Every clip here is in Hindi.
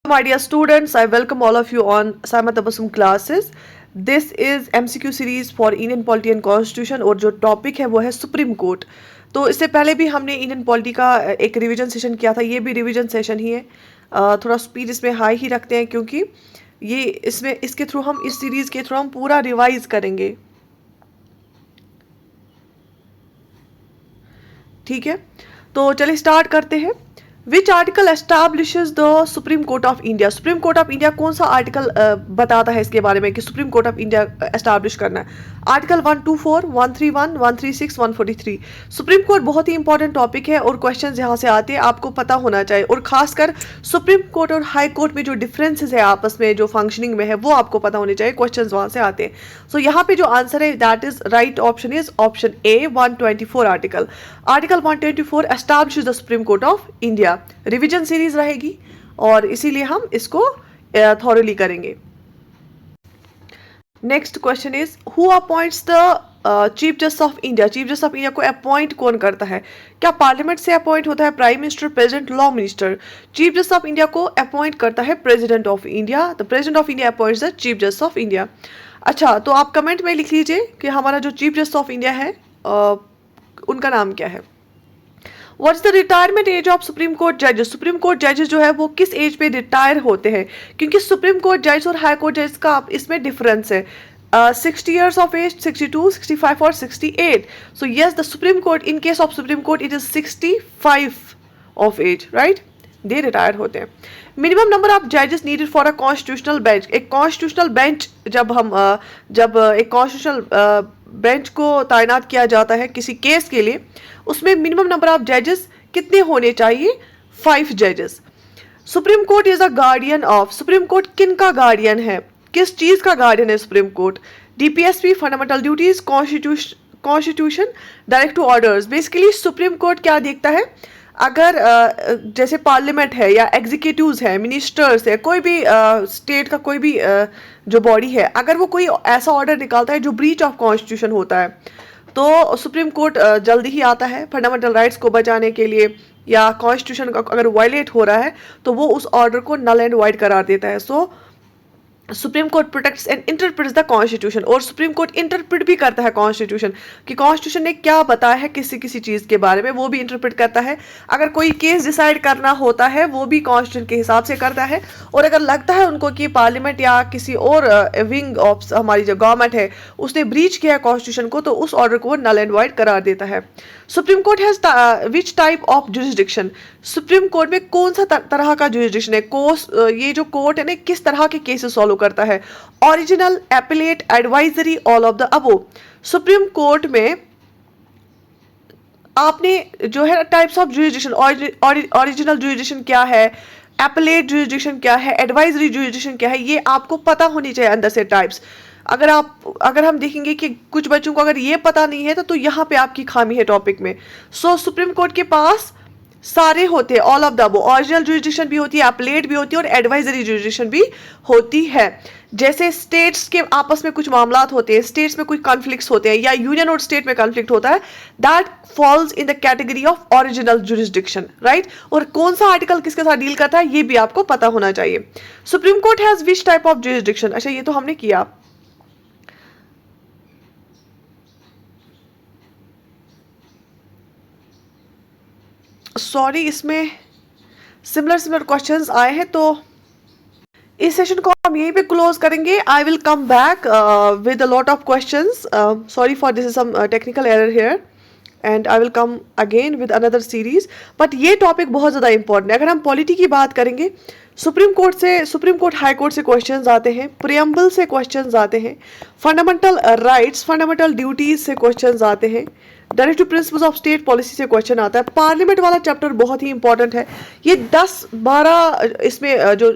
My dear students, I welcome all of you on Saima Tabassum classes. This is MCQ series for Indian Polity and Constitution और जो टॉपिक है वो है सुप्रीम कोर्ट। तो इससे पहले भी हमने इंडियन पॉलिटी का एक रिवीजन सेशन किया था, ये भी रिवीजन सेशन ही है। थोड़ा स्पीड इसमें हाई ही रखते हैं क्योंकि ये इसमें इसके थ्रू हम इस सीरीज़ के थ्रू हम पूरा रिवाइज करेंगे, ठीक है। तो चलिए स्टार्ट करते हैं। Which article establishes the supreme court of India? Supreme court of India कौन सा आर्टिकल बताता है इसके बारे में कि supreme court of India establish करना है? आर्टिकल 124, 131, 136, 143। सुप्रीम कोर्ट बहुत ही इंपॉर्टेंट टॉपिक है और क्वेश्चंस यहाँ से आते हैं, आपको पता होना चाहिए। और खासकर सुप्रीम कोर्ट और हाई कोर्ट में जो डिफरेंसेस है आपस में, जो फंक्शनिंग में है, वो आपको पता होने चाहिए। क्वेश्चंस वहाँ से आते हैं। सो यहाँ पे जो आंसर है that is right option is option A 124 article. Article 124 establishes the supreme court of India. Revision series रहेगी और इसीलिए हम इसको थॉरली करेंगे। Next question is who appoints the chief justice of India? Chief justice of India को अपॉइंट कौन करता है? क्या पार्लियामेंट से अपॉइंट होता है? Prime minister, president, law minister? Chief justice of India को अपॉइंट करता है president of India. The president of India appoints the chief justice of India. अच्छा, तो आप कमेंट में लिख लीजिए कि हमारा जो चीफ जस्टिस ऑफ इंडिया है उनका नाम क्या है। What is the retirement age of Supreme court जजेस? सुप्रीम कोर्ट जजेस जो है वो किस एज पे रिटायर होते हैं? क्योंकि सुप्रीम कोर्ट जज और हाई कोर्ट जज का इसमें डिफरेंस है। 60 years of age, 62, 65 और 68. So yes, the Supreme Court, in case of Supreme Court, it is 65 of age, right? They retire होते हैं। मिनिमम नंबर ऑफ जजेस needed for a constitutional bench. एक कॉन्स्टिट्यूशनल बेंच जब एक कॉन्स्टिट्यूशनल बेंच को तैनात किया जाता है किसी केस के लिए, उसमें मिनिमम नंबर ऑफ जजेस कितने होने चाहिए? 5 जजेस। Supreme Court is a guardian of. Supreme Court किन का गार्डियन है? किस चीज का गार्डियन है Supreme Court? DPSP, fundamental duties, constitution, direct to orders. Basically Supreme Court क्या देखता है? अगर जैसे पार्लियामेंट है या एग्जीक्यूटिव्स है, मिनिस्टर्स है, कोई भी स्टेट का कोई भी जो बॉडी है, अगर वो कोई ऐसा ऑर्डर निकालता है जो ब्रीच ऑफ कॉन्स्टिट्यूशन होता है, तो सुप्रीम कोर्ट जल्दी ही आता है फंडामेंटल राइट्स को बचाने के लिए, या कॉन्स्टिट्यूशन का अगर वायलेट हो रहा है तो वो उस ऑर्डर को नल एंड वाइड करार देता है। So supreme court protects and interprets the constitution. और सुप्रीम कोर्ट इंटरप्रेट भी करता है कॉन्स्टिट्यूशन कि कॉन्स्टिट्यूशन ने क्या बताया है किसी किसी चीज के बारे में, वो भी इंटरप्रेट करता है। अगर कोई केस डिसाइड करना होता है वो भी कॉन्स्टिट्यूशन के हिसाब से करता है। और अगर लगता है उनको कि पार्लियामेंट या किसी और विंग ऑफ हमारी जो गवर्नमेंट है उसने ब्रीच किया है कॉन्स्टिट्यूशन को, तो उस ऑर्डर को वो नल एंड वाइड करार देता है। Supreme court has which type of jurisdiction? Supreme court में कौन सा तरह का जुरिसडिक्शन है? ये जो कोर्ट है ना, किस तरह के केसेस सॉल्व करता है? Original, appellate, advisory, all of the above. Supreme court में आपने जो है types of jurisdiction, original jurisdiction क्या है, एपिलेट जुरिसडिक्शन क्या है, एडवाइजरी जुरिसडिक्शन क्या है, ये आपको पता होनी चाहिए अंदर से टाइप्स। अगर हम देखेंगे कि कुछ बच्चों को अगर ये पता नहीं है तो यहाँ पे आपकी खामी है टॉपिक में। सो सुप्रीम कोर्ट के पास सारे होते हैं, all of the above. Original jurisdiction भी होती है, एपिलेट भी होती है और एडवाइजरी जुरिसडिक्शन भी होती है। जैसे स्टेट्स के आपस में कुछ मामलात होते हैं, स्टेट्स में कुछ कॉन्फ्लिक्ट्स होते हैं, या यूनियन और स्टेट में कॉन्फ्लिक्ट होता है, that falls in the category of original jurisdiction, right. और कौन सा आर्टिकल किसके साथ डील करता है ये भी आपको पता होना चाहिए। Supreme court has which type of jurisdiction? अच्छा, ये तो हमने किया। सॉरी, इसमें सिमिलर क्वेश्चंस आए हैं, तो इस सेशन को हम यहीं पे क्लोज करेंगे। I will come back with a lot of questions. Sorry for this, is some technical error here and I will come again with another series. But ये टॉपिक बहुत ज़्यादा इंपॉर्टेंट है। अगर हम पॉलिटी की बात करेंगे, सुप्रीम कोर्ट हाई कोर्ट से क्वेश्चंस आते हैं, प्रियम्बल से क्वेश्चंस आते हैं, फंडामेंटल राइट्स, फंडामेंटल ड्यूटीज से क्वेश्चंस आते हैं, direct to principles of state policy से क्वेश्चन आता है। पार्लियामेंट वाला चैप्टर बहुत ही इंपॉर्टेंट है। ये 10-12 इसमें जो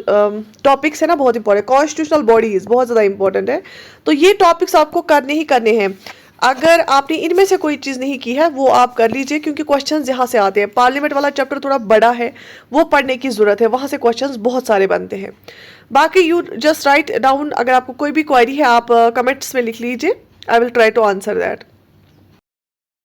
टॉपिक्स है ना बहुत इंपॉर्टेंट। कॉन्स्टिट्यूशनल बॉडीज बहुत ज़्यादा इंपॉर्टेंट है, तो ये टॉपिक्स आपको करने ही करने हैं। अगर आपने इनमें से कोई चीज़ नहीं की है वो आप कर लीजिए, क्योंकि क्वेश्चंस यहाँ से आते हैं। पार्लियामेंट वाला चैप्टर थोड़ा बड़ा है, वो पढ़ने की ज़रूरत है, वहाँ से क्वेश्चंस बहुत सारे बनते हैं। बाकी यू जस्ट राइट डाउन, अगर आपको कोई भी क्वेरी है आप कमेंट्स में लिख लीजिए, I will try to answer that.